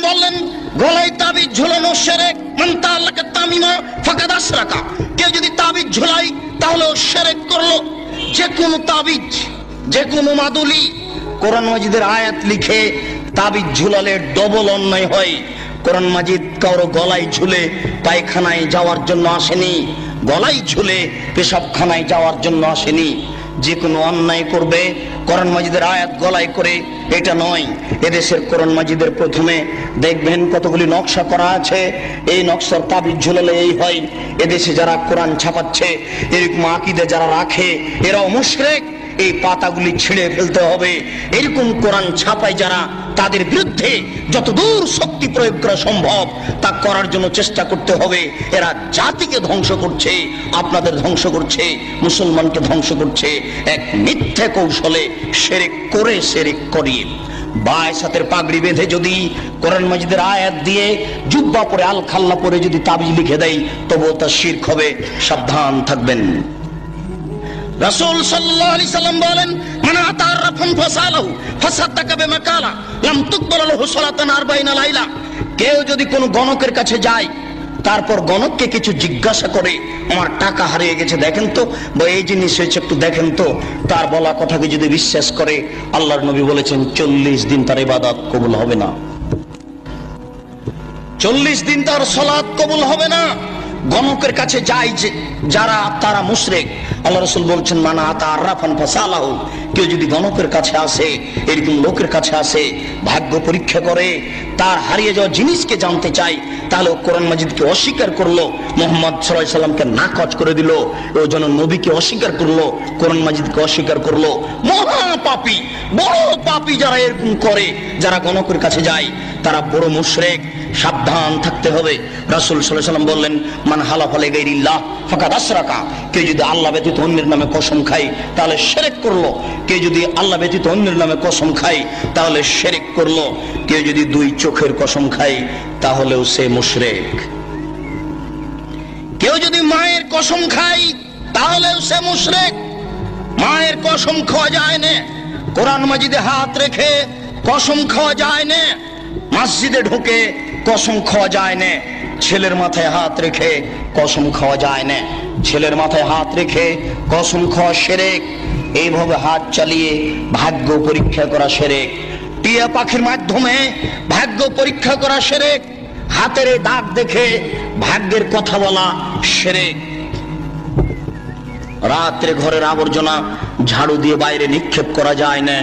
বললেন, গলায় তাবিজ ঝুলানো শিরক, মান তাআল্লাকা তামিমা ফাকাদ আশরাকা। কেউ যদি তাবিজ ঝুলাই তাহলে ও শিরক করলো। যে কোনো তাবিজ, যে কোনো মাদুলি, কোরআন মাজিদের আয়াত লিখে তাবিজ ঝুলালে ডবল অন্যায় হয়। কোরআন মাজিদ কারো গলায় ঝুলে পায়খানায় যাওয়ার জন্য আসেনি, গলায় ঝুলে পেশাবখানায় যাওয়ার জন্য আসেনি। যে কোনো অন্যায় করবে কোরআন মাজিদের আয়াত গলায় করে, এটা নয়। এদেশের কোরআন মাজিদের প্রথমে দেখবেন কতগুলি নকশা করা আছে, এই নকশার তাবিজ ঝুলালে এই হয়। এদেশে যারা কোরআন ছাপাচ্ছে, এরকম আকীদা যারা রাখে, এরাও মুশরিক। এই পাতাগুলি ছিঁড়ে ফেলতে হবে। এরকম কোরআন ছাপায় যারা, তাদের বিরুদ্ধে যতদূর শক্তি প্রয়োগ করা সম্ভব তা করার জন্য চেষ্টা করতে হবে। এরা জাতিকে ধ্বংস করছে, আপনাদের ধ্বংস করছে, মুসলমানকে ধ্বংস করছে এক মিথ্যে কৌশলে, শিরক করে শিরক করিয়ে। বায়সাতের পাগড়ি বেঁধে যদি কোরআন মাজিদের আয়াত দিয়ে জুব্বা পরে আল খাল্লা পরে যদি তাবিজ লিখে দেয়, তবুও তা শিরক হবে। সাবধান থাকবেন। রাসূল সাল্লাল্লাহু আলাইহি সাল্লাম বলেন, মান আতা আররাফান ফাসালাহু ফাসাদ্দাকা বিমা কালা লাম তুকবাল লাহু সালাতান 40 লাইলা। কেউ যদি কোনো গণকের কাছে যায়, তারপর গণককে কিছু জিজ্ঞাসা করে, আমার টাকা হারিয়ে গেছে দেখেন তো, বা এই জিনিস হয়েছে একটু দেখেন তো, তার বলা কথাকে যদি বিশ্বাস করে, আল্লাহর নবী বলেছেন 40 দিন তার ইবাদত কবুল হবে না, 40 দিন তার সালাত কবুল হবে না। গণকের কাছে যায় যে যারা, তারা মুশরিক। আল্লাহ রাসূল বলছেন, মানা আতা আররাফান ফাসালাহু। কেউ যদি গণকের কাছে আসে, এরকম লোকের কাছে আসে, ভাগ্য পরীক্ষা করে, তার হারিয়ে যাওয়া জিনিসকে জানতে চাই, তাহলে ও কোরআন মাজিদকে অস্বীকার করলো, মুহাম্মদ সাল্লাল্লাহু আলাইহি সাল্লামকে নাকচ করে দিল, ও যেন নবীকে অস্বীকার করলো, কোরআন মাজিদকে অস্বীকার করলো। মহা পাপী, বড় পাপী যারা এরকম করে, যারা গণকের কাছে যায়, তারা বড় মুশরিক। সাবধান থাকতে হবে। রাসূল সাল্লাল্লাহু আলাইহি সাল্লাম বললেন, মান হালাফা লিগাইরিল্লাহ ফাকাদ আশরাকা। কেউ যদি আল্লাহ ব্যতীত অন্যের নামে কসম খায় তাহলে শিরক করলো। কেউ যদি আল্লাহ ব্যতীত অন্যের নামে কসম খায় তাহলে শিরক করলো। কেউ যদি দুই চোখের কসম খায় তাহলেও সে মুশরিক। কেউ যদি মায়ের কসম খায় তাহলেও সে মুশরিক। মায়ের কসম খাওয়া যায় না, কোরআন মাজিদে হাত রেখে কসম খাওয়া যায় না, মসজিদে ঢুকে কসম খাওয়া যায় না, ছেলের মাথায় হাত রেখে কসম খাওয়া যায় না, ছেলের মাথায় হাত রেখে কসম খাওয়া শিরক। এইভাবে হাত চালিয়ে ভাগ্য পরীক্ষা করা শিরক। টিয়া পাখির মাধ্যমে ভাগ্য পরীক্ষা করা শিরক। হাতের দাগ দেখে ভাগ্যের কথা বলা শিরক। রাত্রে ঘরের আবর্জনা ঝাড়ু দিয়ে বাইরে নিক্ষেপ করা যায় না,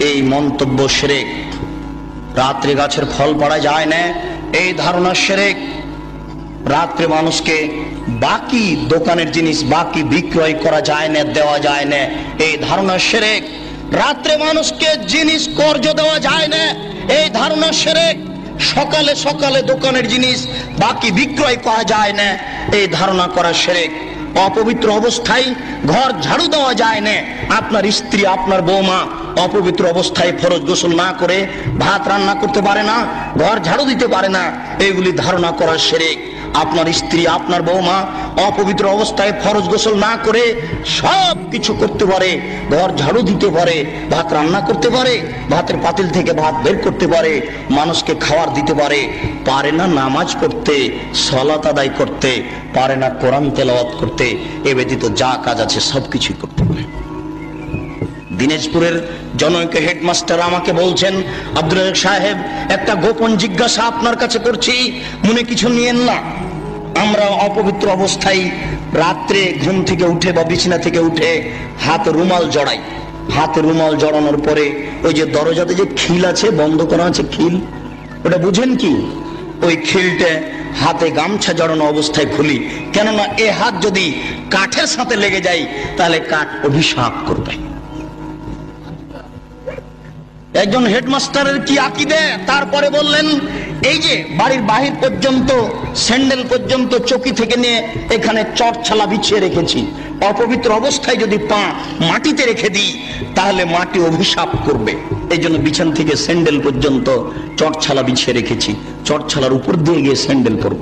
এই মন্তব্য শিরক। রাত্রে গাছের ফল পাড়া যায় না, এই ধারণা শিরক। রাত্রে মানুষকে বাকি দোকানের জিনিস বাকি বিক্রয় করা যায় না, দেওয়া যায় না, এই ধারণা শিরক। রাত্রে মানুষকে জিনিস কর্জ দেওয়া যায় না, এই ধারণা শিরক। সকালে সকালে দোকানের জিনিস বাকি বিক্রয় করা যায় না, এই ধারণা করা শিরক। অপবিত্র অবস্থায় ঘর ঝাড়ু দেওয়া যায় না। আপনার স্ত্রী, আপনার বৌমা অপবিত্র অবস্থায় ফরজ গোসল না করে ভাত রান্না করতে পারে না, ঘর ঝাড়ু দিতে পারে না, এইগুলি ধারণা করা শিরক। আপনার স্ত্রী, আপনার বৌমা অপবিত্র অবস্থায় ফরজ গোসল না করে সব কিছু করতে পারে, ঘর ঝাড়ু দিতে পারে, ভাত রান্না করতে পারে, ভাতের পাতিল থেকে ভাত বের করতে পারে, মানুষকে খাবার দিতে পারে, পারে না নামাজ পড়তে, সালাত আদায় করতে, পারে না কোরআন তেলাওয়াত করতে, এ ব্যতীত যা কাজ আছে সবকিছু করতে পারে। দিনাজপুরের জনৈক হেডমাস্টার আমাকে বলছেন, আব্দুল রাজ্জাক সাহেব, একটা গোপন জিজ্ঞাসা আপনার কাছে করছি, মনে কিছু নিয়েন না। আমরা অপবিত্র অবস্থায় রাত্রে ঘুম থেকে উঠে বা বিছানা থেকে উঠে হাতে রুমাল জড়াই। হাতে রুমাল জড়ানোর পরে ওই যে দরজাতে যে খিল আছে, বন্ধ করা আছে খিল, ওটা বুঝেন কি? ওই খিলটা হাতে গামছা জড়ানো অবস্থায় খুলি, কেননা এ হাত যদি কাঠের সাথে লেগে যায় তাহলে কাঠ অভিশাপ করবে। একজন হেডমাস্টারের কি আকীদা! তারপরে বললেন, এই যে বাড়ির বাহির পর্যন্ত, স্যান্ডেল পর্যন্ত চকি থেকে নিয়ে এখানে চটছালা বিছিয়ে রেখেছি, অপবিত্র অবস্থায় যদি পা মাটিতে রেখে দিই তাহলে মাটি অভিশাপ করবে, এই জন্য বিছান থেকে স্যান্ডেল পর্যন্ত চটছালা বিছিয়ে রেখেছি, চটছালার উপর দিয়ে গিয়ে স্যান্ডেল পরব।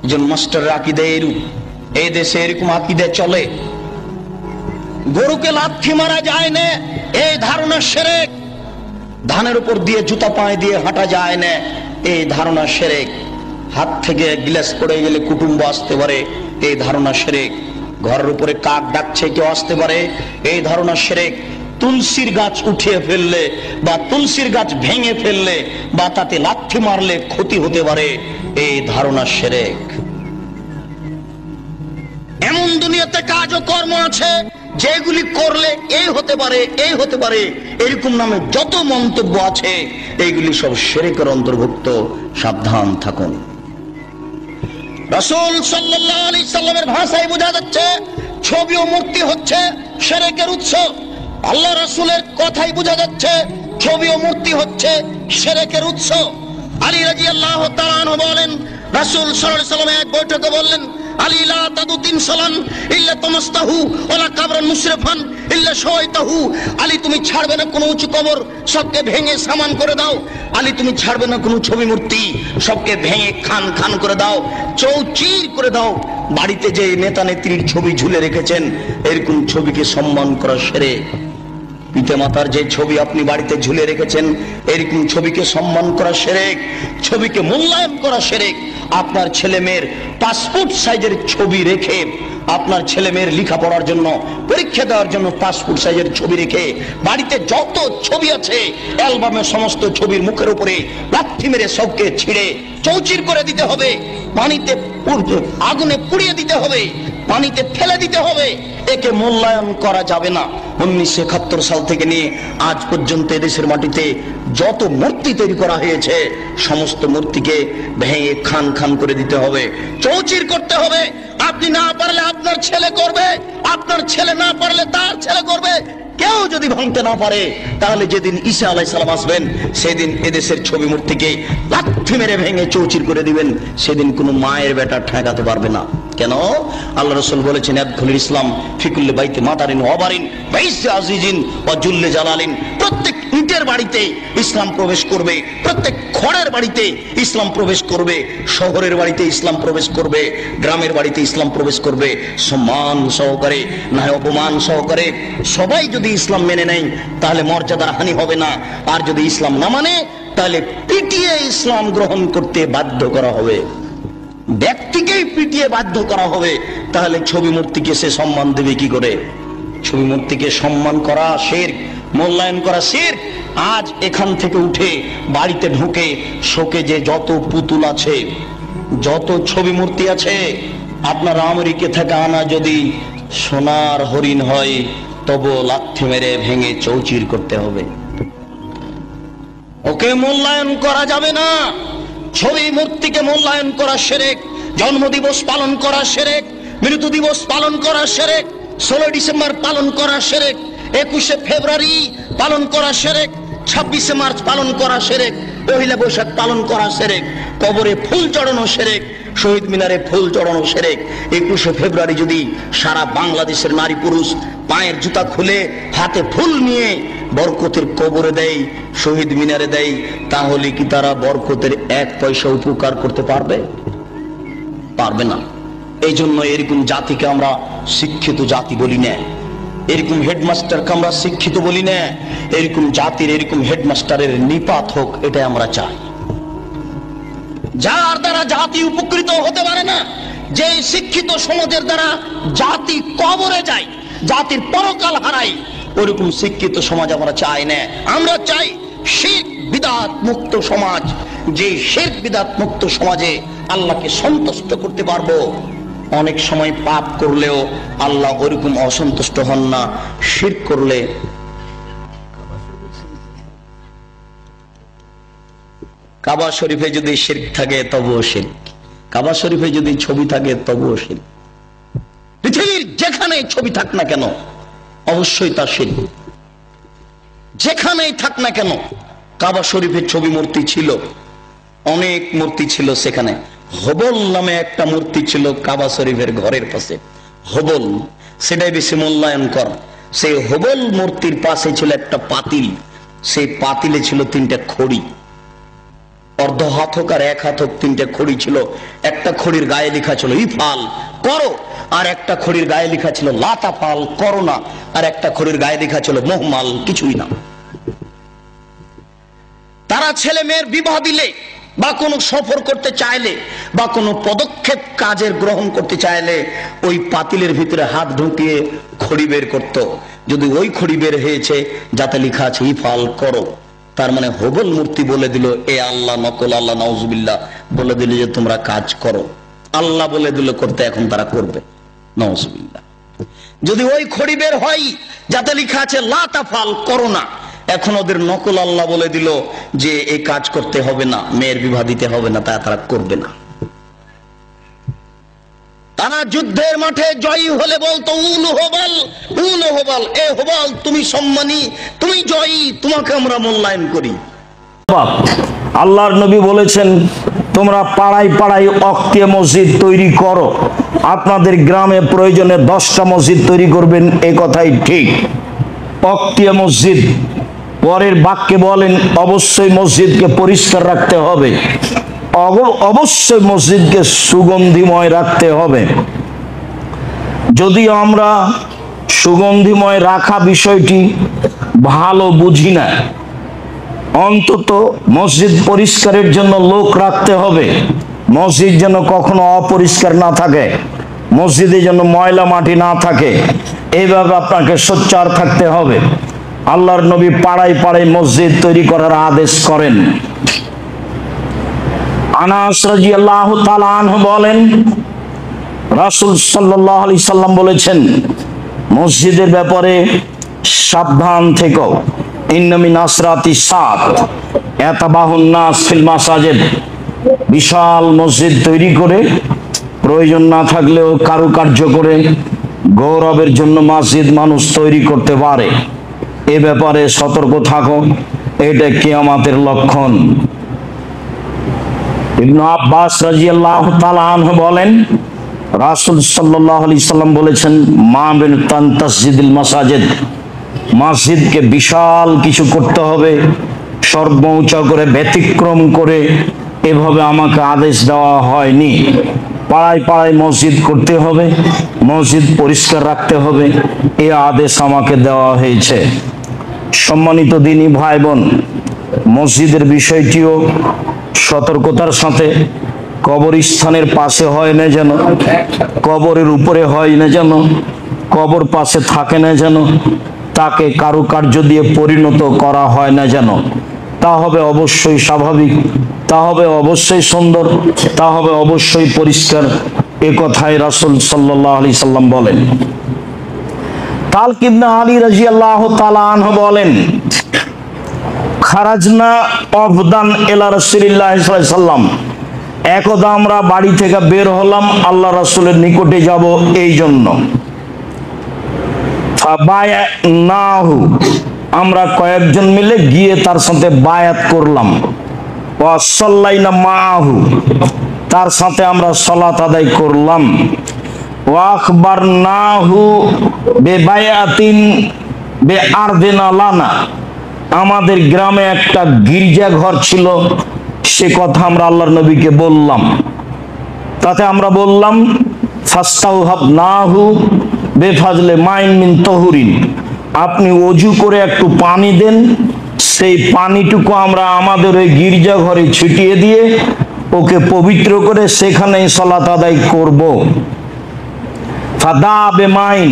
একজন মাস্টারের আকীদা এরূপ। এই দেশে এরকম আকীদা চলে। গরুকে লাথি মারা যায় না, এই ধারণা শিরক। ধানের উপর দিয়ে জুতা পায়ে দিয়ে হাঁটা যায় না, এই ধারণা শিরক। হাত থেকে গ্লাস পড়ে গেলে কুটুম্ব আসতে পারে, এই ধারণা শিরক। ঘরের উপরে কাক ডাকছে কেউ আসতে পারে, এই ধারণা শিরক। তুলসীর গাছ উঠিয়ে ফেললে বা তুলসীর গাছ ভেঙে ফেললে বা তাতে লাথি মারলে ক্ষতি হতে পারে, এই ধারণা শিরক। এমন দুনিয়াতে কাজ ও কর্ম আছে যেগুলি করলে এই হতে পারে, এই হতে পারে, এরকম নামে যত মন্তব্য আছে এইগুলি সব শিরকের অন্তর্ভুক্ত। সাবধান থাকুন। রাসূল সাল্লাল্লাহু আলাইহি সাল্লামের ভাষায় বোঝা যাচ্ছে ছবি ও মূর্তি হচ্ছে শিরকের উৎস। আল্লাহ রাসূলের কথাই বোঝা যাচ্ছে ছবি ও মূর্তি হচ্ছে শিরকের উৎস। আলী রাদিয়াল্লাহু তাআলা আনহু বলেন, রাসূল সাল্লাল্লাহু আলাইহি সাল্লাম এক বৈঠকে বললেন, আলী লা তাদু তিমসালান ইল্লা তামাসতাহু ওয়ালা কাবরান মুশরিফান ইল্লা শাওয়াইতাহু। আলী তুমি ছাড়বে না কোনো উঁচু কবর, সবকে ভেঙে সামান করে দাও। আলী তুমি ছাড়বে না কোনো ছবি মূর্তি, সবকে ভেঙে খান খান করে দাও, চৌচির করে দাও। বাড়িতে যে নেতা নেত্রীর ছবি ঝুলে রেখেছেন, এরকম ছবিকে সম্মান করা শিরক। পিতামাতার যে ছবি আপনি বাড়িতে ঝুলে রেখেছেন, এরকম ছবিকে সম্মান করা শিরক, ছবিকে মূল্যায়ন করা শিরক। আপনার ছেলে মেয়ের পাসপোর্ট সাইজের ছবি রেখে, আপনার ছেলে মেয়ের লেখাপড়ার জন্য, পরীক্ষা দেওয়ার জন্য পাসপোর্ট সাইজের ছবি রেখে বাড়িতে যত ছবি আছে অ্যালবামের সমস্ত ছবির মুখের উপরে লাথি মেরে সবকে ছিঁড়ে চৌচির করে দিতে হবে, পানিতে আগুনে পুড়িয়ে দিতে হবে, পানিতে ফেলে দিতে হবে। একে মূল্যায়ন করা যাবে না। 1971 সাল থেকে নিয়ে আজ পর্যন্ত এদেশের মাটিতে যত মূর্তি তৈরি করা হয়েছে, সমস্ত মূর্তিকে ভেঙে খান খান করে দিতে হবে, চৌচির করতে হবে। আপনি না পারলে আপনার ছেলে করবে, আপনার ছেলে না পারলে তার ছেলে করবে। কেউ যদি ভাঙতে না পারে, তাহলে যেদিন ঈসা আলাইহিস সালাম আসবেন, সেদিন এদেশের ছবি মূর্তিকে লাথি মেরে ভেঙে চৌচির করে দিবেন। সেদিন কোনো মায়ের বেটা ঠেকাতে পারবে না। কেন? আল্লাহ রাসূল বলেছেন, ইয়াদখুলুল ইসলাম ফি কুল্লি বাইতি মাতারিন ওয়া বারিন ওয়া ইজ্জি আজিজিন ওয়া জুল্লি জালালিন। প্রত্যেক ইটের বাড়িতে ইসলাম প্রবেশ করবে, প্রত্যেক খড়ের বাড়িতে ইসলাম প্রবেশ করবে, শহরের বাড়িতে ইসলাম প্রবেশ করবে, গ্রামের বাড়িতে ইসলাম প্রবেশ করবে। সম্মান সহকারে, না অপমান সহকারে। সবাই যদি ইসলাম মেনে নেয় তাহলে মর্যাদার হানি হবে না, আর যদি ইসলাম না মানে তাহলে পিটিয়ে ইসলাম গ্রহণ করতে বাধ্য করা হবে, ব্যক্তিকেই পিটিয়ে বাধ্য করা হবে। তাহলে ছবি মূর্তিকে সে সম্মান দেবে কি করে? ছবি মূর্তিকে সম্মান করা শিরক, মূল্যায়ন করা শিরক। আজ এখান থেকে উঠে বাড়িতে ঢুকে শোকে যে যত পুতুল আছে, যত ছবি মূর্তি আছে, আপনার আমেরিকা থেকে আনা যদি সোনার হরিণ হয়, তবু লাথি মেরে ভেঙে চৌচির করতে হবে। ওকে মূল্যায়ন করা যাবে না। ছবি মূর্তিকে মূল্যায়ন করা শিরক। জন্মদিবস পালন করা শিরক, মৃত্যু দিবস পালন করা শিরক, 16 ডিসেম্বর পালন করা শিরক, 21শে ফেব্রুয়ারি পালন করা শিরক, 26শে মার্চ পালন করা শিরক, পহেলা বৈশাখ পালন করা শিরক, কবরে ফুল চড়ানো শিরক, শহীদ মিনারে ফুল চড়ানো শিরক। 21শে ফেব্রুয়ারি যদি সারা বাংলাদেশের নারী পুরুষ পায়ের জুতা খুলে হাতে ফুল নিয়ে বরকতের কবরে দেয়, শহীদ মিনারে দেয়, তাহলে কি তারা বরকতের 1 পয়সা উপকার করতে পারবে? পারবে না। এই জন্য এরকম জাতিকে আমরা শিক্ষিত জাতি বলি না, এরকম হেডমাস্টারকে আমরা শিক্ষিত বলি না। এরকম জাতির, এরকম হেডমাস্টারের নিপাত হোক, এটাই আমরা চাই। যার দ্বারা জাতি উপকৃত হতে পারে না, যে শিক্ষিত সমাজের দ্বারা জাতি কবরে যায়, জাতির পরকাল হারায়, ওরকম শিক্ষিত সমাজ আমরা চাই না। আমরা চাই শিরক বিদআত মুক্ত সমাজ। যে শিরক বিদআত মুক্ত সমাজে আল্লাহকে সন্তুষ্ট করতে পারবো। অনেক সময় পাপ করলেও আল্লাহ ওরকম অসন্তুষ্ট হন না। শিরক করলে, কাবা শরীফে যদি শিরক থাকে তবুও শিরক, কাবা শরীফে যদি ছবি থাকে তবুও শিরক। পৃথিবীর যেখানে ছবি থাক না কেন অবশ্যই তা শিরক। যেখানেই থাক না কেন, কাবা শরীফের ছবি মূর্তি ছিল, অনেক মূর্তি ছিল সেখানে। হবল নামে একটা মূর্তি ছিল কাবা শরীফের ঘরের পাশে, হবল, সেটাই বেশি মূল্যায়ন কর। সেই হবল মূর্তির পাশে ছিল একটা পাতিল, সেই পাতিলে ছিল 3টা খড়ি, অর্ধ হাত হোক আর 1 হাত হোক 3টা খড়ি ছিল। একটা খড়ির গায়ে লেখা ছিল ইফাল, করো, আর একটা খড়ির গায়ে লেখা ছিল লাতাফাল, করো না, আর একটা খড়ির গায়ে লেখা ছিল মোহমাল, কিছুই না। তারা ছেলে মেয়ের বিবাহ দিলে বা কোনো সফর করতে চাইলে বা কোনো পদক্ষেপ কাজের গ্রহণ করতে চাইলে ওই পাতিলের ভিতরে হাত ঢুকিয়ে খড়ি বের করত। যদি ওই খড়ি বের হয়েছে যাতে লেখা আছে ইফাল করো, তার মানে হবল মূর্তি বলে দিল এ আল্লাহ নকল আল্লাহ নাউজুবিল্লাহ বলে দিল যে তোমরা কাজ করো, আল্লাহ বলে দিল করতে, এখন তারা করবে নাউজুবিল্লাহ। যদি ওই খড়ি বের হয় যাতে লেখা আছে লা তাফাল করো না, এখন ওদের নকল আল্লাহ বলে দিল যে এই কাজ করতে হবে না, মেয়ের বিবাহ দিতে হবে না, তারা করবে না। তারা যুদ্ধের মাঠে জয়ী হলে বলতো উল হোবাল, উল হোবাল, এ হোবাল তুমি সম্মানী, তুমি জয়ী, তোমাকে আমরা মূল্যায়ন করি। আল্লাহর নবী বলেছেন তোমরা পাড়ায় পাড়ায় অক্তিয়া মসজিদ তৈরি করো, আপনাদের গ্রামে প্রয়োজনে 10টা মসজিদ তৈরি করবেন, এই কথাই ঠিক। অক্তিয়া মসজিদ, পরের বাক্যে বলেন অবশ্যই মসজিদকে পরিষ্কার রাখতে হবে, অবশ্যই মসজিদকে সুগন্ধিময় রাখতে হবে। যদিও আমরা সুগন্ধিময় রাখা বিষয়টি ভালো বুঝি না, অন্তত মসজিদ পরিষ্কারের জন্য লোক রাখতে হবে, মসজিদ যেন কখনো অপরিষ্কার না থাকে, মসজিদে যেন ময়লা মাটি না থাকে, এইভাবে আপনাকে সোচ্চার থাকতে হবে। আল্লাহর নবী পাড়ায় পাড়ায় মসজিদ তৈরি করার আদেশ করেন। আনাস রাদিয়াল্লাহু তাআলা আনহু বলেন রাসূল সাল্লাল্লাহু আলাইহি সাল্লাম বলেছেন মসজিদের ব্যাপারে সাবধান থেকো, ইন্না মিন আসরাতি সাত ইয়াতাবাহুন নাস ফিল মাসাজিদ, বিশাল মসজিদ তৈরি করে প্রয়োজন না থাকলেও কারুকার্য করে গৌরবের জন্য মসজিদ মানুষ তৈরি করতে পারে, এ ব্যাপারে সতর্ক থাকো, এটা কিয়ামতের লক্ষণ। ইবনে আব্বাস রাদিয়াল্লাহু তাআলা আনহু বলেন রাসূল সাল্লাল্লাহু আলাইহি সাল্লাম বলেছেন মা বিন তাসজিদুল মাসাজিদ, মসজিদকে বিশাল কিছু করতে হবে, সর্বোচ্চ করে ব্যতিক্রম করে এভাবে আমাকে আদেশ দেওয়া হয়নি। পাড়ায় পাড়ায় মসজিদ করতে হবে, মসজিদ পরিষ্কার রাখতে হবে, এই আদেশ আমাকে দেওয়া হয়েছে। সম্মানিত দিনী ভাই বোন, মসজিদের বিষয়টিও সতর্কতার সাথে, কবরস্থানের পাশে হয় না যেন, কবরের উপরে হয় না যেন, কবর পাশে থাকে না যেন, তাকে কারুকার্য দিয়ে পরিণত করা হয় না যেন, তা হবে অবশ্যই স্বাভাবিক, তা হবে অবশ্যই সুন্দর, তা হবে অবশ্যই পরিষ্কার, এ কথাই রাসূল সাল্লাল্লাহু আলাইহি সাল্লাম বলেন। তালক ইবনে আলী রাদিয়াল্লাহু তাআলা আনহু বলেন খারাজনা অফদান ইলা রাসূলিল্লাহ সাল্লাল্লাহু আলাইহি সাল্লাম, একদা আমরা বাড়ি থেকে বের হলাম আল্লাহ রাসূলের নিকটে যাব এই জন্য। ফাবায়ানাহু, আমরা কয়েকজন মিলে গিয়ে তার সাথে বায়াত করলাম। ওয়া সাল্লাইনা মাআহু, তার সাথে আমরা সালাত আদায় করলাম। ওয়া আখবারনাহু বিবায়াতিন বিআরদিনা লানা, আমাদের গ্রামে একটা গির্জা ঘর ছিল, সে কথা আমরা আল্লাহর নবীকে বললাম। তাতে আমরা বললাম ফাস্তাউহাবনাহু বেফাজলে মাইন মিন তহুরিন, আপনি ওযু করে একটু পানি দেন, সেই পানিটুকু আমরা আমাদের ওই গির্জা ঘরে ছিটিয়ে দিয়ে ওকে পবিত্র করে সেখানেই সালাত আদায় করব। ফাদা বেমাইন,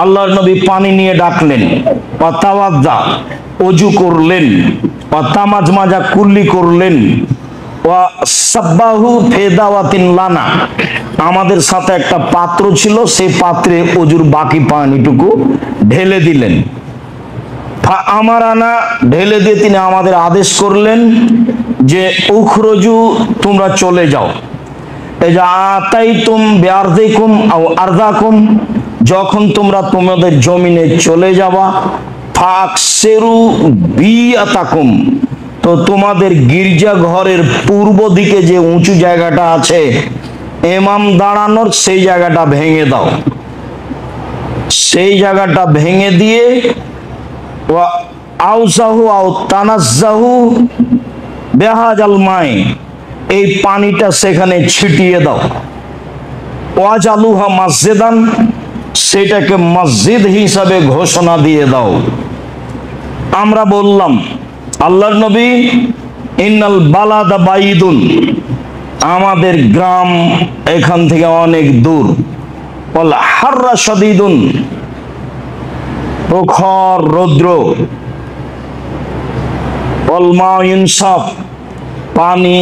আল্লাহর নবী পানি নিয়ে ডাকলেন, ওয়াতাওয়াজ্জা, ওযু করলেন, ওয়াতামাজমাজা, কুল্লি করলেন, ওয়া সাব্বাহু ফিদাওয়াতিন লানা, আমাদের সাথে একটা পাত্র ছিল, সেই পাত্রে ওযুর বাকি পানিটুকু ঢেলে দিলেন। আমারানা, ঢেলে দিয়ে তিনি আমাদের আদেশ করলেন যে উখরুজু, তোমরা চলে যাও। এই যে আতাইতুম বিআরদিকুম আও আরদাকুম, যখন তোমরা তোমাদের জমিনে চলে যাবা, ফাকসিরু বিআতাকুম, তো তোমাদের গির্জা ঘরের পূর্ব দিকে যে উঁচু জায়গাটা আছে ইমাম দাঁড়ানোর, সেই জায়গাটা ভেঙে দাও। সেই জায়গাটা ভেঙে দিয়ে ওয়া আউসাহু আও তানাজ্জাহু বিহাজাল মাই, এই পানিটা সেখানে ছিটিয়ে দাও। ওয়াজালুহা মসজিদান, সেটাকে মসজিদ হিসাবে ঘোষণা দিয়ে দাও। আমরা বললাম আল্লাহর নবী ইন্নাল বালাদা বাইদুন, আমাদের গ্রাম এখান থেকে অনেক দূর। ওয়াল হাররা শাদীদুন, প্রখর রৌদ্র। ওয়াল মাউ ইনসাফ, পানি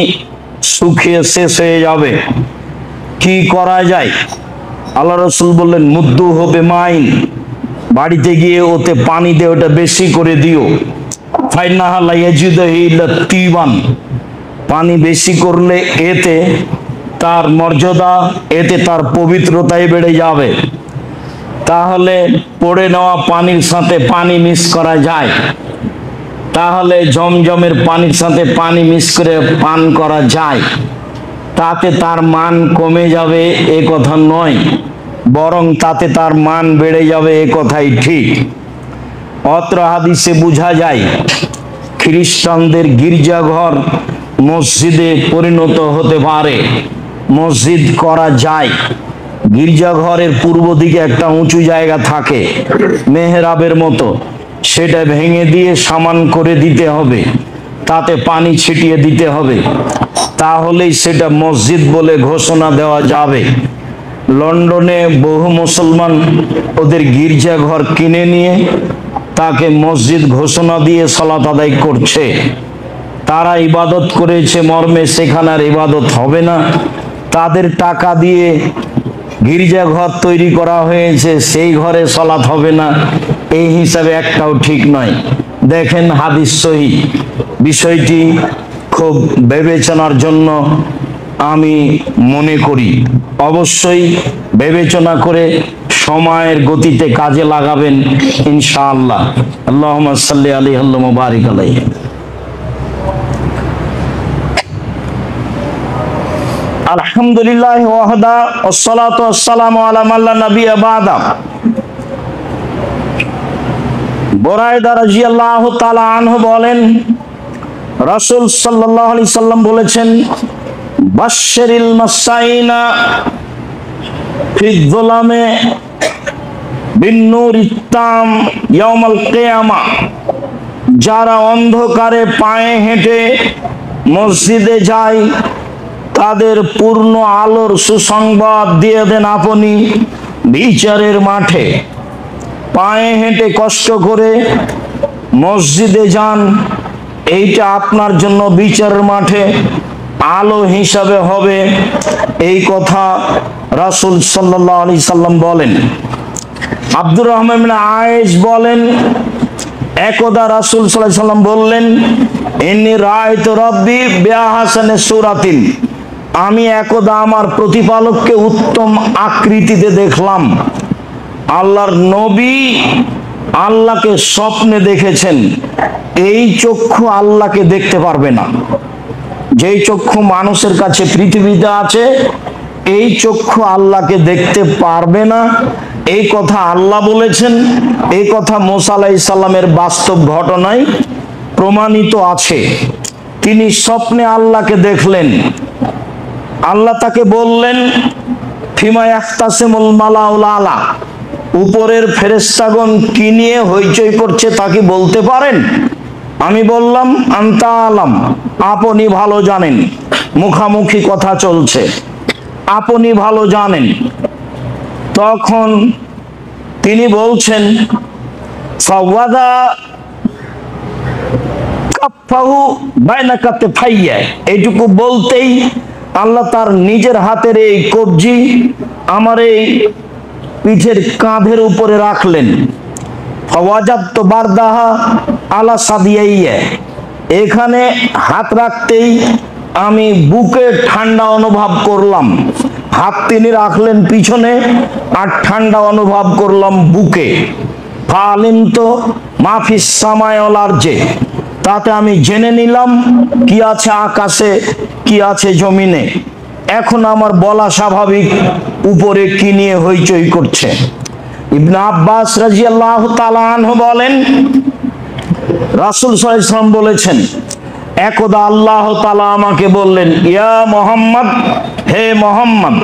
শুকিয়ে শেষ হয়ে যাবে, কি করা যায়? আল্লাহ রাসূল বললেন মুদ্দু হবে মাইন, বাড়িতে গিয়ে ওতে পানি দিয়ে ওটা বেশি করে দিও। ফাইনাহা লা ইয়াজিদু ইল্লা তিবান, পানি বেশি করলে এতে তার মর্যাদা, এতে তার পবিত্রতাই বেড়ে যাবে। তাহলে পড়ে নেওয়া পানির সাথে পানি মিক্স করা যায়, তাহলে জমজমের পানির সাথে পানি মিক্স করে পান করা যায়, তাতে তার মান কমে যাবে এ কথা নয়, বরং তাতে তার মান বেড়ে যাবে এ কথাই ঠিক। অত্র হাদিসে বোঝা যায় খ্রিস্টানদের গির্জাঘর মসজিদে পরিণত হতে পারে, মসজিদ করা যায়। গির্জাঘরের পূর্ব দিকে একটা উঁচু জায়গা থাকে মেহরাবের মতো, সেটা ভেঙে দিয়ে সমান করে দিতে হবে, তাতে পানি ছিটিয়ে দিতে হবে, তাহলেই সেটা মসজিদ বলে ঘোষণা দেওয়া যাবে। লন্ডনে বহু মুসলমান ওদের গির্জাঘর কিনে নিয়ে তাকে মসজিদ ঘোষণা দিয়ে সালাত আদায় করছে। তারা ইবাদত করেছে মর্মে সেখানে আর ইবাদত হবে না, তাদের টাকা দিয়ে গির্জাঘর তৈরি করা হয়েছে, সেই ঘরে সালাত হবে না, এই হিসাবে একটাও ঠিক নয়। দেখেন হাদিস সহিহ। বিষয়টি খুব বিবেচনার জন্য আমি মনে করি, অবশ্যই বিবেচনা করে সময়ের গতিতে কাজে লাগাবেন ইনশাআল্লাহ। আল্লাহুম্মা সাল্লি আলাইহি ওয়া বারিক আলাইহি। আলহামদুলিল্লাহ ওয়াহদা ওয়াসসালাতু ওয়াসসালামু আলা মান লা নাবিয়্যা বাদা। বুরায়দা রাদিয়াল্লাহু তাআলা আনহু বলেন, রাসূল সাল্লাল্লাহু আলাইহি সাল্লাম বলেছেন, বাশশিরিল মাসাইনা ফি যুলামে বিন নূরিত তাম ইয়াউমাল কিয়ামা, যারা অন্ধকারে পায়ে হেঁটে মসজিদে যায় তাদের পূর্ণ আলোর সুসংবাদ দিয়ে দেন আপনি বিচারের মাঠে। পায়ে হেঁটে কষ্ট করে মসজিদে যান, এইটা আপনার জন্য বিচারের মাঠে আলো হিসাবে হবে, এই কথা রাসূল সাল্লাল্লাহু আলাইহি সাল্লাম বলেন। আব্দুর রহমান ইবনে আয়েশ বলেন, একদা রাসূল সাল্লাল্লাহু আলাইহি সাল্লাম বললেন, ইন্নী রাআইতু রাব্বি বিআহসানি সূরাতিন, আমি একদা আমার প্রতিপালককে উত্তম আকৃতিতে দেখলাম। আল্লাহর নবী আল্লাহকে স্বপ্নে দেখেছেন, এই চক্ষু আল্লাহকে দেখতে পারবে না। যেই চক্ষু মানুষের কাছে পৃথিবীতে আছে, এই চক্ষু আল্লাহকে দেখতে পারবে না, এই কথা আল্লাহ বলেছেন। এই কথা মুসা আলাইহিস সালামের বাস্তব ঘটনায় প্রমাণিত আছে। তিনি স্বপ্নে আল্লাহকে দেখলেন, আল্লাহ তাকে বললেন, ফিমা ইয়াখতাসিমুল মালাউল আলা, উপরের ফেরেশতাগণ কি নিয়ে হইচই করছে তা কি বলতে পারেন? আমি বললাম, আনতা আলাম, আপনি ভালো জানেন। মুখামুখি কথা চলছে, আপনি ভালো জানেন। তখন তিনি বলছেন, ফাওয়াদা কাফাহু বাইনা কাতফাইয়া, এইটুকু বলতেই আল্লাহ তার নিজের হাতের এই কবজি আমার এই পিঠের কাঁধের উপরে রাখলেন। ফাওয়াজাত বারদাহা আলা সাদিয়াইয়া, এখানে হাত রাখতেই আমি বুকে ঠান্ডা অনুভব করলাম। হাত তিনি রাখলেন পিছনে আর ঠান্ডা অনুভব করলাম বুকে। ফালিমতু মাফিস সামাই ওয়াল আরজে, তাতে আমি জেনে নিলাম কি আছে আকাশে কি আছে জমিনে। এখন আমার বলা স্বাভাবিক উপরে কি নিয়ে হইচই করছে। ইবনে আব্বাস রাদিয়াল্লাহু তাআলা আনহু বলেন, রাসূল সাল্লাল্লাহু আলাইহি ওয়াসাল্লাম বলেছেন, একদা আল্লাহ তাআলা আমাকে বললেন, ইয়া মুহাম্মদ, হে মুহাম্মদ,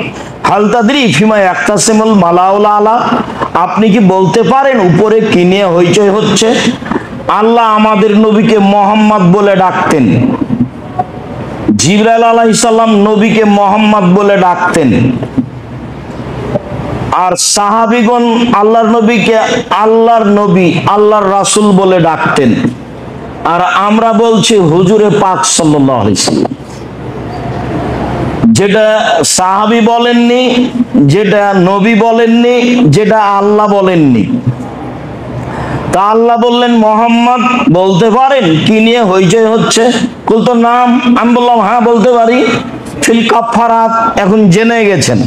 হাল তাদরি ফিমা ইয়াখতাসিমুল মালাউল আলা, আপনি কি বলতে পারেন উপরে কি নিয়ে হইচই হচ্ছে? আল্লাহ আমাদের নবীকে মুহাম্মদ বলে ডাকতেন। জিবরাইল আলাইহিস সালাম নবীকে মোহাম্মদ বলে ডাকতেন, আর সাহাবীগণ আল্লাহর নবীকে আল্লাহর নবী, আল্লাহর রাসূল বলে ডাকতেন। আর আমরা বলছি হুজুরে পাক সাল্লাল্লাহু আলাইহি সাল্লাম। যেটা সাহাবী বলেননি, যেটা নবী বলেননি, যেটা আল্লাহ বলেননি। তা আল্লাহ বললেন মোহাম্মদ বলতে পারেন, কি নিয়ে হইচই হচ্ছে? কুল তো নাম। আমি বললাম হ্যাঁ বলতে পারি। ফিল কাফারাত, এখন জেনে গেছেন।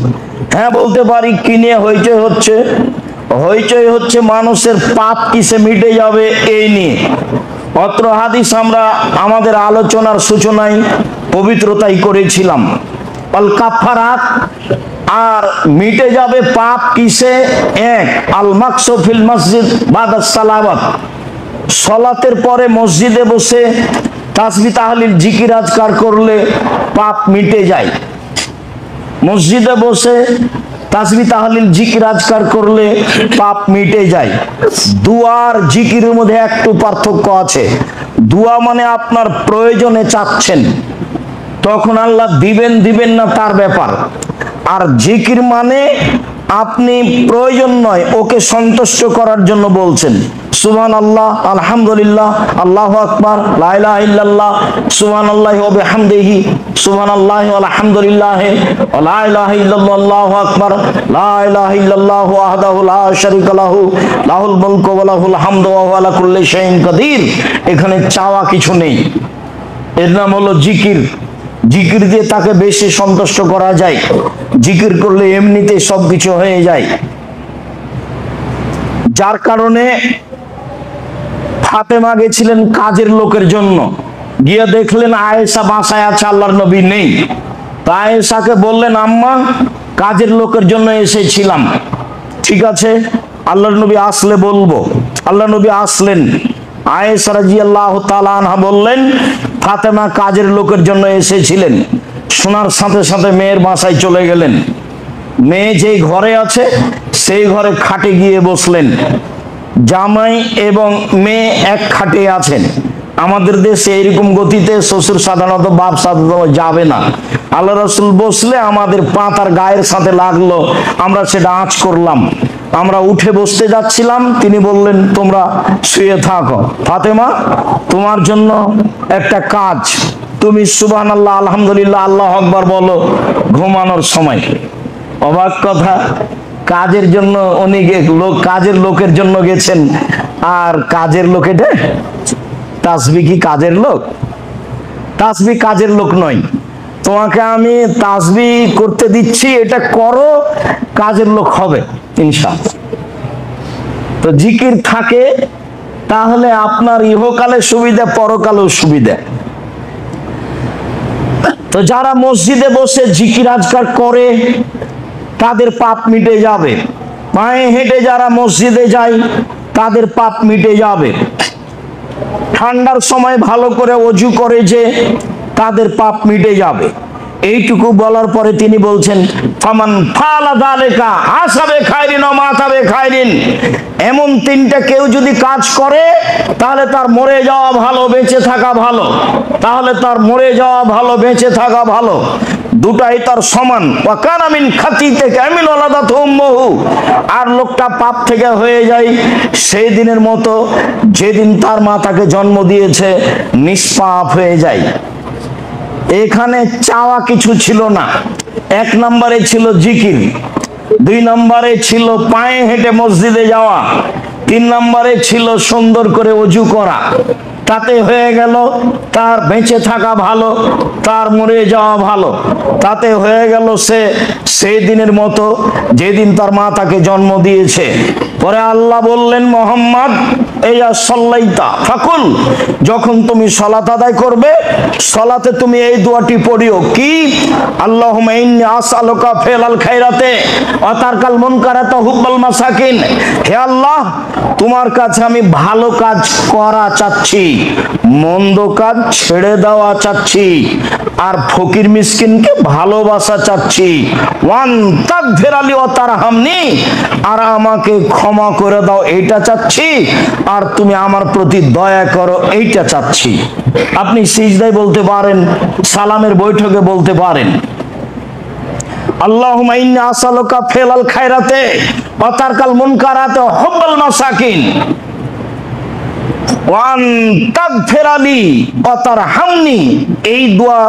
হ্যাঁ বলতে পারি। কি নিয়ে হইচই হচ্ছে? হইচই হচ্ছে মানুষের পাপ কিসে মিটে যাবে এই নিয়ে। অত্র হাদিস আমরা আমাদের আলোচনার সূচনায় পবিত্রতাই করেছিলাম। আল কাফারাত, আর মিটে যাবে পাপ কিসে? এক, আল মাকসু ফিল মসজিদ বাদা সালাওয়াত, সালাতের পরে মসজিদে বসে তাসবিহ তাহলিল জিকির আজকার করলে পাপ মিটে যায়। মসজিদে বসে তাসবিহ তাহলিল জিকির আজকার করলে পাপ মিটে যায়। দুয়ার জিকিরের মধ্যে একটু পার্থক্য আছে। দুয়া মানে আপনার প্রয়োজনে চাচ্ছেন, তখন আল্লাহ দিবেন দিবেন না তার ব্যাপার। আর জিকির মানে আপনি প্রয়োজন নয়, ওকে সন্তুষ্ট করার জন্য বলছেন। সুবহানাল্লাহ, আলহামদুলিল্লাহ, আল্লাহু আকবার, লা ইলাহা ইল্লাল্লাহ, সুবহানাল্লাহি ওয়া বিহামদিহি, সুবহানাল্লাহি ওয়া আলহামদুলিল্লাহি ওয়া লা ইলাহা ইল্লাল্লাহ, আল্লাহু আকবার, লা ইলাহা ইল্লাল্লাহ ওয়াহদাহু লা শারীকা লাহু, লাহুল মুলকু ওয়া লাহুল হামদু ওয়া হুয়া আলা কুল্লি শাইইন কাদির। এখানে চাওয়া কিছু নেই। এর নাম হলো জিকির। জিকির দিয়ে তাকে বেশি সন্তুষ্ট করা যায়। জিকির করলে এমনিতে সবকিছু হয়ে যায়। যার কারণে ফাতেমা গেছিলেন কাজের লোকের জন্য, গিয়ে দেখলেন আয়েশা বাসায় আছে, আল্লাহর নবী নেই। তা আয়েশাকে বললেন, আম্মা কাজের লোকের জন্য এসেছিলাম। ঠিক আছে, আল্লাহর নবী আসলে বলবো। আল্লাহ নবী আসলেন। আয়েশা রাদিয়াল্লাহু তাআলা আনহা বললেন, ফাতেমা কাজের লোকের জন্য এসেছিলেন। শোনার সাথে সাথে মেয়ের বাসায় চলে গেলেন। মেয়ে যেই ঘরে আছে সেই ঘরে খাটে গিয়ে বসলেন। জামাই এবং মেয়ে এক খাটে আছেন। আমাদের দেশে এরকম গতিতে শ্বশুর সাধারণত বাপ সাধারণত যাবে না। আল্লাহ রাসূল বসলে আমাদের পা তার গায়ের সাথে লাগলো, আমরা সেটা আঁচ করলাম। আমরা উঠে বসতে যাচ্ছিলাম, তিনি বললেন তোমরা শুয়ে থাকো। ফাতেমা, তোমার জন্য একটা কাজ, তুমি সুবহানাল্লাহ, আলহামদুলিল্লাহ, আল্লাহু আকবার বলো ঘুমানোর সময়। অবাক কথা, কাজের জন্য উনি লোক, কাজের লোকের জন্য গেছেন, আর কাজের লোক এটা তাসবিহ কি কাজের লোক? তাসবিহ কাজের লোক নয়। তোমাকে আমি তাসবিহ করতে দিচ্ছি, এটা করো, কাজের লোক হবে ইনশাআল্লাহ। তো জিকির থাকে তাহলে আপনার ইহকালে সুবিধা, পরকালেও সুবিধা। তো যারা মসজিদে বসে জিকির আজকার করে তাদের পাপ মিটে যাবে। পায়ে হেঁটে যারা মসজিদে যায় তাদের পাপ মিটে যাবে। ঠান্ডার সময় ভালো করে ওযু করে যে তাদের পাপ মিটে যাবে। এইটুকু বলার পরে তিনি বলছেন, ফামান ফালা যালিকা হাসাবে খায়রিন ওয়া মাতাবে খায়রিন। এমন তিনটা কেউ যদি কাজ করে তাহলে তার মরে যাওয়া ভালো, বেঁচে থাকা ভালো। তাহলে তার মরে যাওয়া ভালো, বেঁচে থাকা ভালো, দুটাই তার সমান। ওয়া কানা মিন খাতিতে কামিল ওয়ালাদাতু উম্মুহু। আর লোকটা পাপ থেকে হয়ে যায় সেই দিনের মতো যেদিন তার মা তাকে জন্ম দিয়েছে, নিষ্পাপ হয়ে যায়। এখানে চাওয়া কিছু ছিল না। এক নম্বরে ছিল জিকির, দুই নম্বরে ছিল পায়ে হেঁটে মসজিদে যাওয়া, তিন নম্বরে ছিল সুন্দর করে ওযু করা। তাতে হয়ে গেল তার বেঁচে থাকা ভালো, তার মরে যাওয়া ভালো। তাতে হয়ে গেল সে সেই দিনের মতো যেদিন তার মা তাকে জন্ম দিয়েছে। পরে আল্লাহ বললেন, মোহাম্মদ ইয়া সাল্লাইতা ফাকুল, যখন তুমি সালাত আদায় করবে সালাতে তুমি এই দোয়াটি পড়িও। কি? আল্লাহুম্মা ইন্নী আসআলুকা ফিলাল খায়রাতে ওয়া তারকাল মুনকারাতে হুব্বাল মাসাকিন। হে আল্লাহ, তোমার কাছে আমি ভালো কাজ করা চাচ্ছি, মন্দ কাজ ছেড়ে দেওয়া চাচ্ছি। আর ফকির মিসকিনকে ভালোবাসা চাচ্ছি। ওয়ান তাগফিরালি ওয়া তারহামনি, আর আমাকে ক্ষমা করে দাও এইটা চাচ্ছি, আর তুমি আমার প্রতি দয়া করো এইটা চাচ্ছি। আপনি সিজদায় বলতে পারেন, সালামের বৈঠকে বলতে পারেন, আল্লাহুম্মা ইন্নী আসআলুকা ফিলাল খায়রাতে ওয়া তারকাল মুনকারাতে ওয়া হুব্বাল মাসাকিন ওয়ান তাগফিরালি ওয়া তারহামনি। এই দোয়া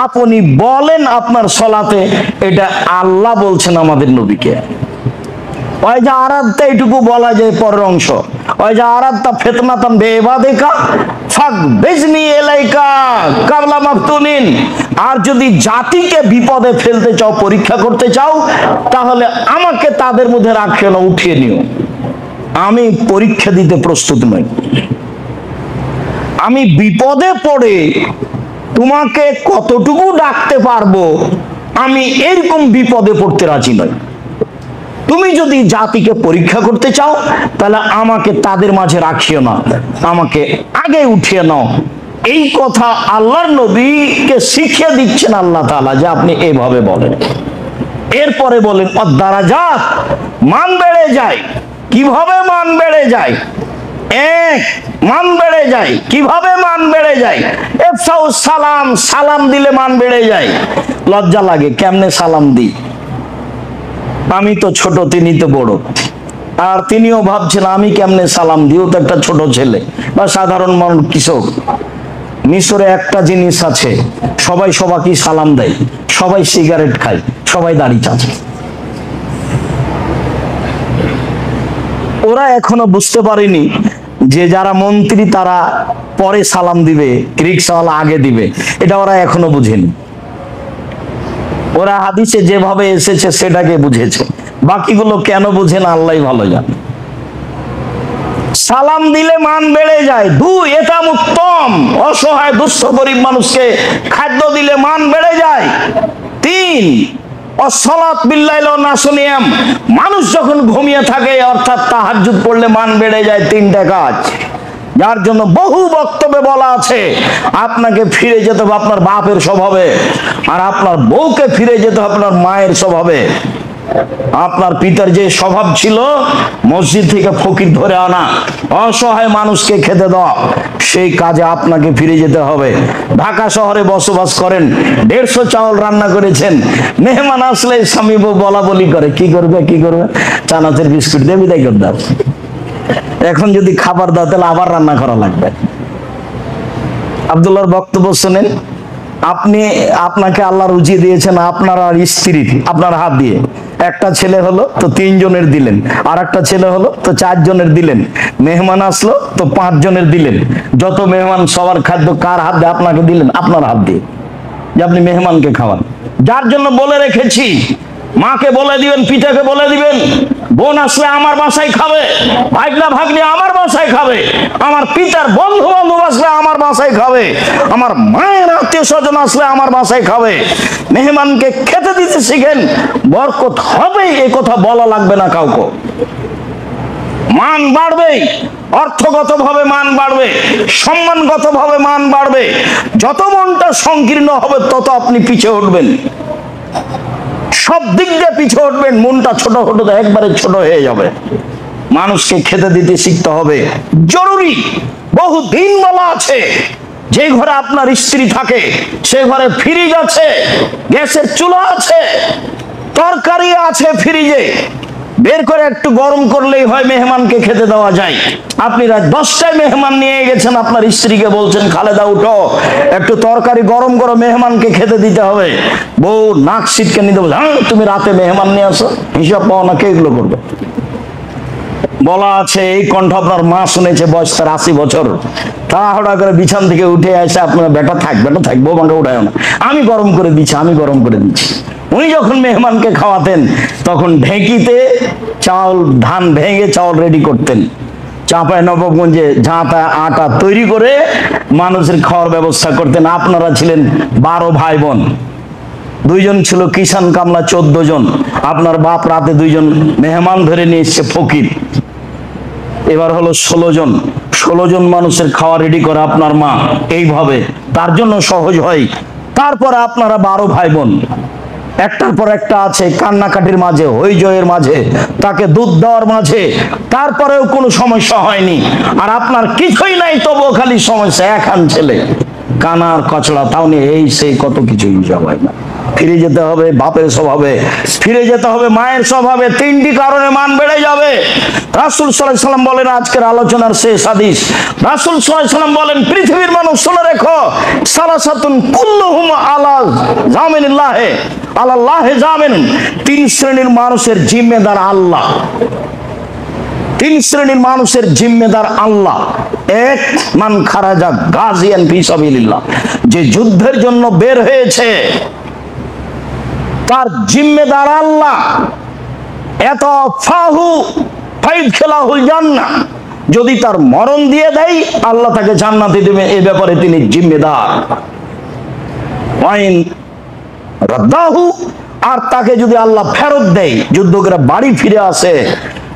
আপনি বলেন আপনার সালাতে, এটা আল্লাহ বলছেন আমাদের নবীকে। ওই যে আরাদটা এইটুকু বলা যায় পরের অংশ, ওই যে আরাদটা ফিতনাতান বিইবাদিকা ফাকবিজনি ইলাইকা কাবলা মাফতুনিন। আর যদি জাতিকে বিপদে ফেলতে চাও, পরীক্ষা করতে চাও, তাহলে আমাকে তাদের মধ্যে রাখিও না, উঠিয়ে নিও। আমি পরীক্ষা দিতে প্রস্তুত নই। আমি বিপদে পড়ে তোমাকে কতটুকু ডাকতে পারবো, আমি এরকম বিপদে পড়তে রাজি নই। তুমি যদি জাতিকে পরীক্ষা করতে চাও, তাহলে আমাকে তাদের মাঝে রাখিও না, আমাকে আগে উঠিয়ে নাও। এই কথা আল্লাহর নবীকে শিখিয়ে দিচ্ছেন আল্লাহ তাআলা, যে আপনি এভাবে বলেন। এরপরে বলেন অদ্দারাজাত, মান বেড়ে যায়। কিভাবে মান বেড়ে যায়? এক, মান বেড়ে যায়। কিভাবে মান বেড়ে যায়? ইফসাউ সালাম, সালাম দিলে মান বেড়ে যায়। লজ্জা লাগে, কেমনে সালাম দিই? আমি তো ছোট, তিনি তো বড়। আর তিনিও ভাবছেন আমি কেমনে সালাম দিও, তো একটা ছোট ছেলে বা সাধারণ মানুষ কৃষক। মিশরে একটা জিনিস আছে, সবাই সবাইকে সালাম দেয়, সবাই সিগারেট খায়, সবাই দাড়ি চাচে। ওরা এখনো বুঝতে পারেনি যে যারা মন্ত্রী তারা পরে সালাম দিবে, রিকশাওয়ালা আগে দিবে, এটা ওরা এখনো বুঝেনি। ওরা হাদিসে যেভাবে এসেছে সেটাকে বুঝেছে, বাকিগুলো কেন বুঝে না আল্লাহই ভালো জানে। সালাম দিলে মান বেড়ে যায়। দুই, এটা উত্তম, অসহায় দুস্থ গরিব মানুষকে খাদ্য দিলে মান বেড়ে যায়। তিন, অসলাত বিল্লাইল নাসনিয়াম, মানুষ যখন ঘুমিয়ে থাকে অর্থাৎ তাহাজ্জুদ পড়লে মান বেড়ে যায়। তিনটা কাজ, যার জন্য বহু বক্তব্যে বলা আছে আপনাকে ফিরে যেতে হবে আপনার বাপের স্বভাবে, আর আপনার বউকে ফিরে যেতে হবে আপনার মায়ের স্বভাবে। আপনার পিতার যে স্বভাব ছিল মসজিদ থেকে ফকির ধরে আনা, অসহায় মানুষকে খেতে দেওয়া, সেই কাজে আপনাকে ফিরে যেতে হবে। ঢাকা শহরে বসবাস করেন, 150 চাউল রান্না করেছেন, মেহমান আসলে স্বামী বউ বলা বলি করে, কি করবে চানাচের বিস্কুট দিয়ে বিদায় করে দাও। এখন যদি খাবার দাও তাহলে আবার রান্না করা লাগবে। আব্দুল্লাহর বক্তব্য শুনেন। আপনাকে আল্লাহ রুজি দিয়েছেন আপনার আর স্ত্রীর, আপনার হাত দিয়ে। একটা ছেলে হলো তো 3 জনের দিলেন, আর একটা ছেলে হলো তো 4 জনের দিলেন। মেহমান আসলো তো 5 জনের দিলেন। যত মেহমান সবার খাদ্য কার হাত দিয়ে? আপনাকে দিলেন, আপনার হাত দিয়ে, যে আপনি মেহমানকে খাওয়ান। যার জন্য বলে রেখেছি, মাকে বলে দিবেন, পিতাকে বলে দিবেন, বোন আসলে আমার বাসায় খাবে, ভাগনা ভাগ্নি আমার বাসায় খাবে, আমার পিতার বন্ধু বান্ধব আসলে আমার বাসায় খাবে, আমার মায়ের আত্মীয় স্বজন আসলে আমার বাসায় খাবে। মেহমানকে খেতে দিতে শিখেন, বরকত হবে, এই কথা বলা লাগবে না কাউকে। মান বাড়বে, অর্থগত ভাবে মান বাড়বে, সম্মানগত ভাবে মান বাড়বে। যত মনটা সংকীর্ণ হবে তত আপনি পিছিয়ে উঠবেন, সব দিক দিয়ে পিছিয়ে উঠবেন। মনটা ছোট হতে একবারে ছোট হয়ে যাবে। মানুষকে খেতে দিতে শিখতে হবে, জরুরি। বহু দিন বলা আছে, যে ঘরে আপনার স্ত্রী থাকে সে ঘরে ফ্রিজ আছে, গ্যাসের চুলা আছে, তরকারি আছে ফ্রিজে, বের করে একটু গরম করলেই হয়, মেহমানকে খেতে দেওয়া যায়। আপনি রাত 10টায় মেহমান নিয়ে গেছেন, আপনার স্ত্রীকে বলছেন খালেদা উঠো একটু তরকারি গরম করো, মেহমানকে খেতে দিতে হবে। বউ নাক সিটকে নিতে বলছে, হ্যাঁ তুমি রাতে মেহমান নিয়ে আসো, হিসাব পাও না, কে এগুলো করবে? বলা আছে, এই কণ্ঠ আপনার মা শুনেছে, বয়স তার 80 বছর। তাড়াহুড়া করে বিছান থেকে উঠে আসে, আপনার বেটা থাকবো, আমাকে উঠায় না, আমি গরম করে দিচ্ছি, আমি গরম করে দিচ্ছি। উনি যখন মেহমানকে খাওয়াতেন তখন ঢেঁকিতে চাউল, ধান ভেঙে চাউল রেডি করতেন, চাঁপাই নবাবগঞ্জে ঝাঁটা আটা তৈরি করে মানুষের খাওয়ার ব্যবস্থা করতেন। আপনারা ছিলেন 12 ভাই বোন, 2 জন ছিল কিষান কামলা, 14 জন। আপনার বাপ রাতে 2 জন মেহমান ধরে নিয়ে এসছে ফকির, এবার হলো 16 জন। 16 জন মানুষের খাওয়া রেডি করে আপনার মা, এইভাবে। তার জন্য সহজ হয়, তারপরে আপনারা 12 ভাই বোন, একটার পর একটা আছে, কান্নাকাটির মাঝে, হইজয়ের মাঝে, তাকে দুধ দেওয়ার মাঝে, তারপরেও কোনো সমস্যা হয়নি। আর আপনার কিছুই নাই, তবুও খালি সমস্যা। একান ছেলে, কানার কচড়া, তাও নিয়ে এই সেই কত কিছু হিসাব হয় না। ফিরে যেতে হবে বাপের স্বভাবে, ফিরে যেতে হবে মায়ের স্বভাবে। 3টি কারণে মান বেড়ে যাবে। রাসূল সাল্লাল্লাহু আলাইহি ওয়াসাল্লাম বলেন, আজকের আলোচনার শেষ হাদিস, রাসূল সাল্লাল্লাহু আলাইহি ওয়াসাল্লাম বলেন, পৃথিবীর মানুষ শুনে রেখো, সালাসাতুন কুল্লুহুম আলা জামিনিল্লাহি আলাল্লাহি জামিন। 3 শ্রেণীর মানুষের জিম্মেদার আল্লাহ। 3 শ্রেণীর মানুষের জিম্মেদার আল্লাহ। 1, মান খারাজা গাজিয়ান ফি সাবিলিল্লাহ, যে যুদ্ধের জন্য বের হয়েছে তার জিম্মেদার আল্লাহ। এত ফাহু ফাইদ খেলাহুল জান্নাহ, যদি তার মরণ দিয়ে দেয় আল্লাহ তাকে জান্নাতে দেবে, এই ব্যাপারে তিনি জিম্মেদার। ওয়াইন রাদ্দাহু, আর তাকে যদি আল্লাহ ফেরত দেয়, যুদ্ধ করে বাড়ি ফিরে আসে,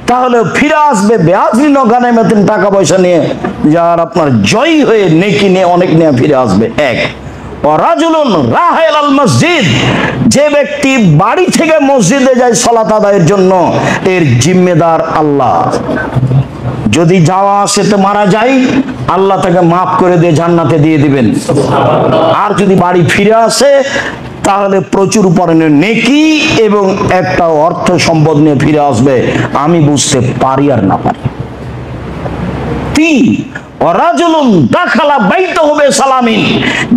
তাহলে ফিরে আসবে বেআজলি নগানামেতিন, টাকা পয়সা নিয়ে, যার আপনার জয়ী হয়ে নেকি নিয়ে অনেক নিয়ে ফিরে আসবে। 1, রাজুলুন রাহাইল আল মসজিদ, যে ব্যক্তি বাড়ি থেকে মসজিদে যায় সালাত আদায়ের জন্য, এর জিম্মেদার আল্লাহ। যদি যাওয়া আসেতে মারা যায়, আল্লাহ তাকে মাফ করে দিয়ে জান্নাতে দিয়ে দিবেন। আর যদি বাড়ি ফিরে আসে, তাহলে প্রচুর পরিমাণে নেকি এবং একটা অর্থ সম্পদ নিয়ে ফিরে আসবে, আমি বুঝতে পারি আর না পারি। 3, রাজুলুন দাখালা বাইতাহু বিসালামিন,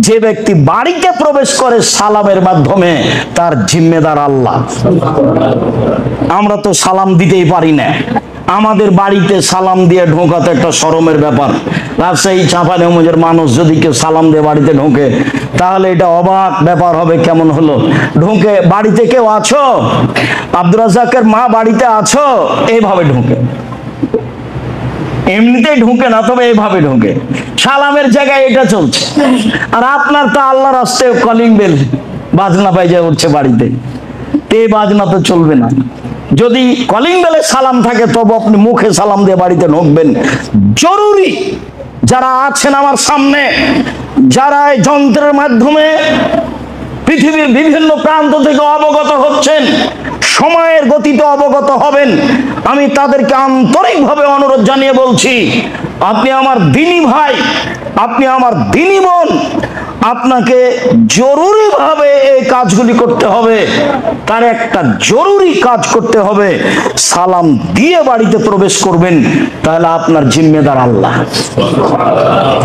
যে ব্যক্তি বাড়িতে প্রবেশ করে সালামের মাধ্যমে, তার জিম্মেদার আল্লাহ। আমরা তো সালাম দিতেই পারি না। আমাদের বাড়িতে সালাম দিয়ে ঢোকা তো একটা শরমের ব্যাপার। রাজশাহী চাঁপাইনবাবগঞ্জের মানুষ যদি কেউ সালাম দিয়ে বাড়িতে ঢোকে, তাহলে এটা অবাক ব্যাপার হবে। কেমন হলো, ঢোকে বাড়িতে কেউ আছো, আব্দুর রাজ্জাকের মা বাড়িতে আছো, এইভাবে ঢোকে। এমনিতেই ঢুকে না, তবে এইভাবে ঢুকে। সালামের জায়গায় এটা চলছে। আর আপনার তো আল্লাহ রাস্তায় কলিং বেল বাজনা বাজে উঠছে বাড়িতে, তে বাজনা তো চলবে না। যদি কলিং বেলে সালাম থাকে, তবে আপনি মুখে সালাম দিয়ে বাড়িতে ঢুকবেন। জরুরি যারা আছেন আমার সামনে, যারা এই যন্ত্রের মাধ্যমে পৃথিবীর বিভিন্ন প্রান্ত থেকে অবগত হচ্ছেন, সময়ের গতিতে অবগত হবেন, আমি তাদেরকে আন্তরিকভাবে অনুরোধ জানিয়ে বলছি, আপনি আমার দিনী ভাই, আপনি আমার দিনী বোন, আপনাকে জরুরিভাবে এই কাজগুলি করতে হবে। তার একটা জরুরি কাজ করতে হবে, সালাম দিয়ে বাড়িতে প্রবেশ করবেন, তাহলে আপনার জিম্মেদার আল্লাহ।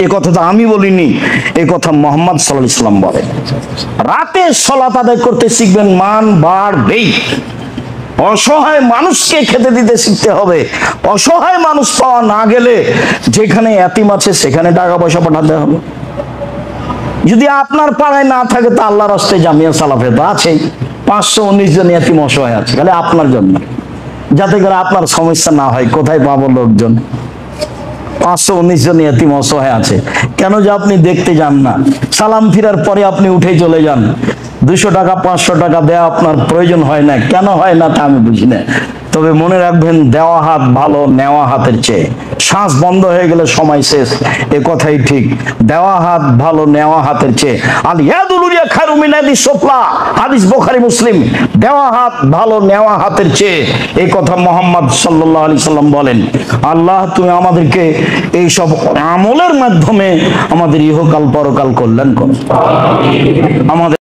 এ কথা তো আমি বলিনি, এ কথা মুহাম্মদ সাল্লাল্লাহু আলাইহি ওয়াসাল্লাম বলেন। রাতে সালাত আদায় করতে শিখবেন, মান বাড়বেই। অসহায় মানুষকে খেতে দিতে শিখতে হবে। অসহায় মানুষ পাওয়া না গেলে, যেখানে এতিম আছে সেখানে টাকা পয়সা পাঠাতে হবে। যদি আপনার পাড়ায় না থাকে, তা আল্লাহর রাস্তায় জামিয়া সালাফে তো আছেই, 519 জন এতিম অসহায় আছে, খালি আপনার জন্য, যাতে করে আপনার সমস্যা না হয়। কোথায় পাবো লোকজন? 519 জন এতিম অসহায় আছে। কেন যে আপনি দেখতে যান না, সালাম ফিরার পরে আপনি উঠে চলে যান। 200 টাকা 500 টাকা দেওয়া আপনার প্রয়োজন হয় না। কেন হয় না তা আমি বুঝি না। তবে মনে রাখবেন, দেওয়া হাত ভালো নেওয়া হাতের চেয়ে। শ্বাস বন্ধ হয়ে গেলে সময় শেষ, এ কথাই ঠিক। দেওয়া হাত ভালো নেওয়া হাতের চেয়ে। আল ইয়াদুল উলিয়া খায়রু মিন ইয়াদিস সুফলা, হাদিস বুখারী মুসলিম। দেওয়া হাত ভালো নেওয়া হাতের চেয়ে, এই কথা মুহাম্মদ সাল্লাল্লাহু আলাইহি সাল্লাম বলেন। আল্লাহ তুমি আমাদেরকে এই সব আমলের মাধ্যমে আমাদের ইহকাল পরকাল কল্যাণ করো। আমাদের